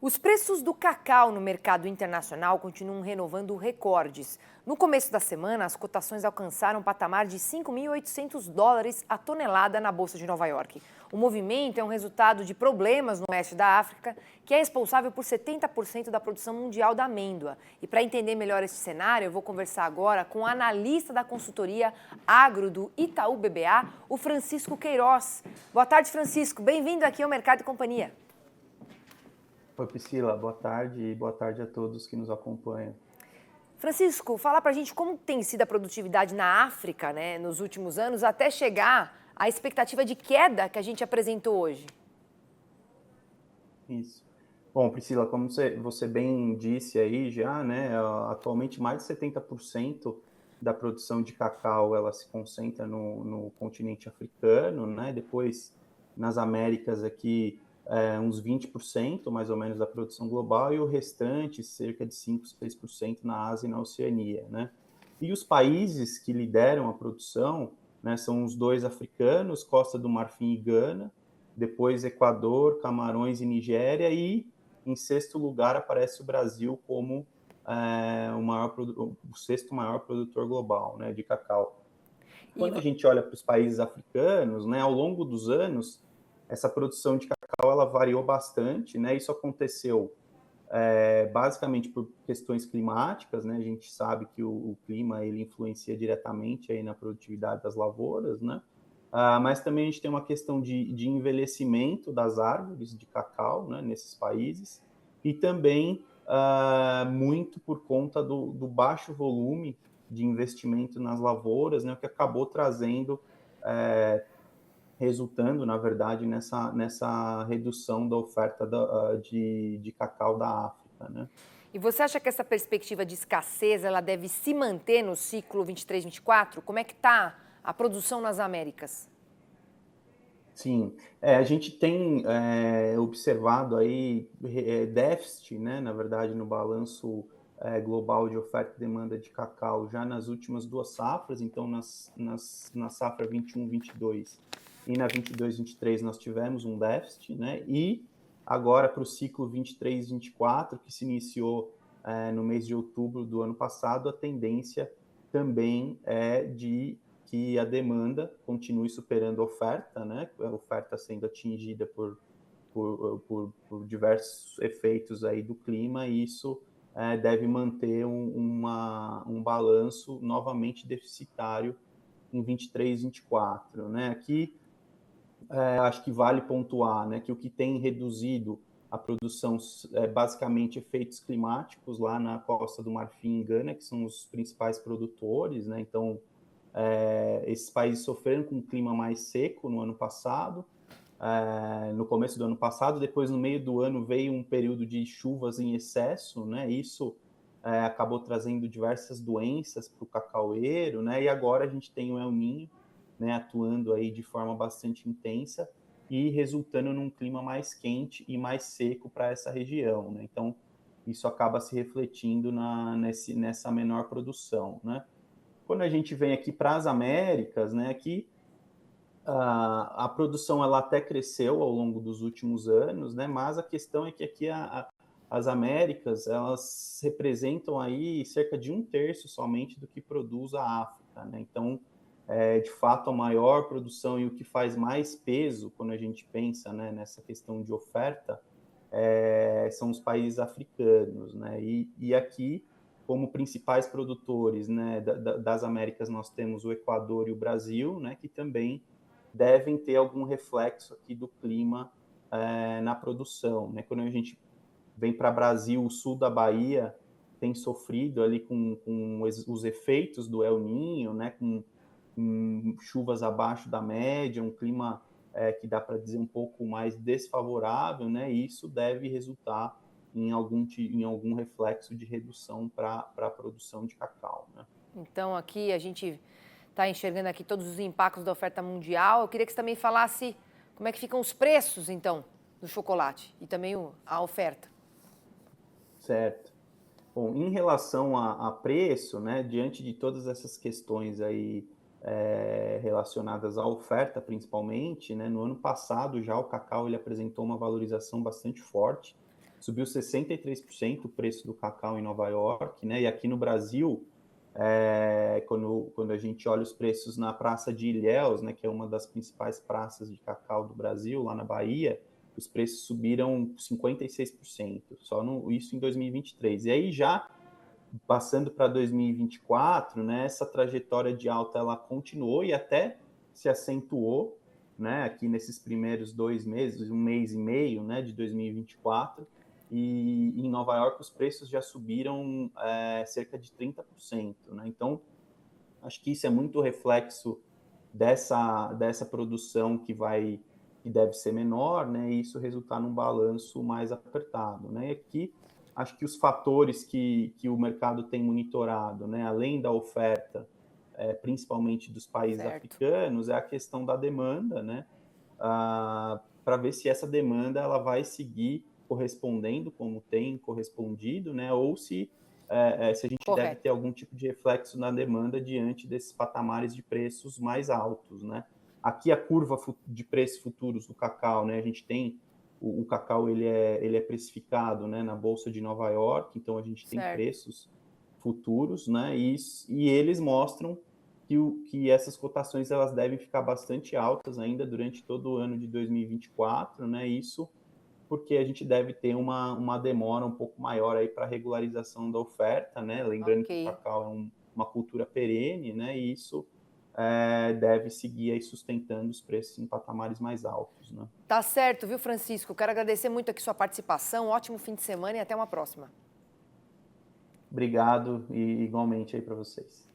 Os preços do cacau no mercado internacional continuam renovando recordes. No começo da semana, as cotações alcançaram um patamar de 5.800 dólares a tonelada na Bolsa de Nova York. O movimento é um resultado de problemas no oeste da África, que é responsável por 70% da produção mundial da amêndoa. E para entender melhor esse cenário, eu vou conversar agora com o analista da consultoria Agro do Itaú BBA, o Francisco Queiroz. Boa tarde, Francisco. Bem-vindo aqui ao Mercado e Companhia. Oi, Priscila, boa tarde e boa tarde a todos que nos acompanham. Francisco, fala pra gente como tem sido a produtividade na África, né, nos últimos anos, até chegar à expectativa de queda que a gente apresentou hoje. Isso. Bom, Priscila, como você bem disse aí já, né, atualmente mais de 70% da produção de cacau ela se concentra no continente africano, né, depois nas Américas aqui uns 20% mais ou menos da produção global e o restante, cerca de 5, 6% na Ásia e na Oceania, né. E os países que lideram a produção, né, são os dois africanos, Costa do Marfim e Gana, depois Equador, Camarões e Nigéria, e em sexto lugar aparece o Brasil como o sexto maior produtor global, né, de cacau. E, Quando a gente olha para os países africanos, né, ao longo dos anos, essa produção de cacau ela variou bastante, né, isso aconteceu basicamente por questões climáticas, né, a gente sabe que o clima ele influencia diretamente aí na produtividade das lavouras, né, mas também a gente tem uma questão de envelhecimento das árvores de cacau, né, nesses países, e também muito por conta do baixo volume de investimento nas lavouras, né, o que acabou trazendo, resultando, na verdade, nessa redução da oferta de cacau da África, né. e você acha que essa perspectiva de escassez ela deve se manter no ciclo 23-24? Como é que está a produção nas Américas? Sim, a gente tem observado aí déficit, né, na verdade, no balanço global de oferta e demanda de cacau já nas últimas duas safras, então na safra 21-22 e na 22-23 nós tivemos um déficit, né, e agora para o ciclo 23-24, que se iniciou no mês de outubro do ano passado, a tendência também é de que a demanda continue superando a oferta, né? A oferta sendo atingida por diversos efeitos aí do clima, e isso deve manter um balanço novamente deficitário em 23, 24, né? Aqui acho que vale pontuar, né, que o que tem reduzido a produção é basicamente efeitos climáticos lá na Costa do Marfim e Gana, que são os principais produtores, né? Então esses países sofreram com um clima mais seco no ano passado, no começo do ano passado, depois no meio do ano veio um período de chuvas em excesso, né? Isso acabou trazendo diversas doenças para o cacaueiro, né? E agora a gente tem o El Niño, né, atuando aí de forma bastante intensa e resultando num clima mais quente e mais seco para essa região, né? Então isso acaba se refletindo nessa menor produção, né? Quando a gente vem aqui para as Américas, né, aqui a produção ela até cresceu ao longo dos últimos anos, né, mas a questão é que aqui as Américas elas representam aí cerca de um terço somente do que produz a África, né? Então, de fato, a maior produção e o que faz mais peso quando a gente pensa, né, nessa questão de oferta são os países africanos, né? E aqui, como principais produtores, né, das Américas, nós temos o Equador e o Brasil, né, que também devem ter algum reflexo aqui do clima na produção, né? Quando a gente vem para o Brasil, o sul da Bahia tem sofrido ali com os efeitos do El Niño, né, com chuvas abaixo da média, um clima que dá para dizer um pouco mais desfavorável, né? E isso deve resultar em algum reflexo de redução para a produção de cacau, né? Então, aqui a gente está enxergando aqui todos os impactos da oferta mundial. Eu queria que você também falasse como é que ficam os preços, então, do chocolate e também a oferta. Certo. Bom, em relação a preço, né, diante de todas essas questões aí relacionadas à oferta, principalmente, né, no ano passado já o cacau ele apresentou uma valorização bastante forte, subiu 63% o preço do cacau em Nova York, né? E aqui no Brasil, quando a gente olha os preços na Praça de Ilhéus, né, que é uma das principais praças de cacau do Brasil, lá na Bahia, os preços subiram 56%, isso em 2023. E aí já passando para 2024, né, essa trajetória de alta ela continuou e até se acentuou, né, aqui nesses primeiros 2 meses, 1 mês e meio, né, de 2024, e em Nova York os preços já subiram cerca de 30%, né? Então, acho que isso é muito reflexo dessa produção que deve ser menor, né? E isso resultar num balanço mais apertado, né? E aqui acho que os fatores que o mercado tem monitorado, né? Além da oferta, principalmente dos países Certo. africanos, é a questão da demanda, né? Para ver se essa demanda ela vai seguir correspondendo como tem correspondido, né? Ou se a gente deve ter Correto. algum tipo de reflexo na demanda diante desses patamares de preços mais altos, né? Aqui a curva de preços futuros do cacau, né? A gente tem o cacau ele é precificado, né, na bolsa de Nova York, então a gente tem Certo. preços futuros, né? E eles mostram que essas cotações elas devem ficar bastante altas ainda durante todo o ano de 2024, né? Isso porque a gente deve ter uma demora um pouco maior aí para a regularização da oferta, né? Lembrando que o Ok. cacau é uma cultura perene, né? E isso deve seguir aí sustentando os preços em patamares mais altos, né? Tá certo, viu, Francisco? Quero agradecer muito aqui sua participação. Ótimo fim de semana e até uma próxima. Obrigado e igualmente aí para vocês.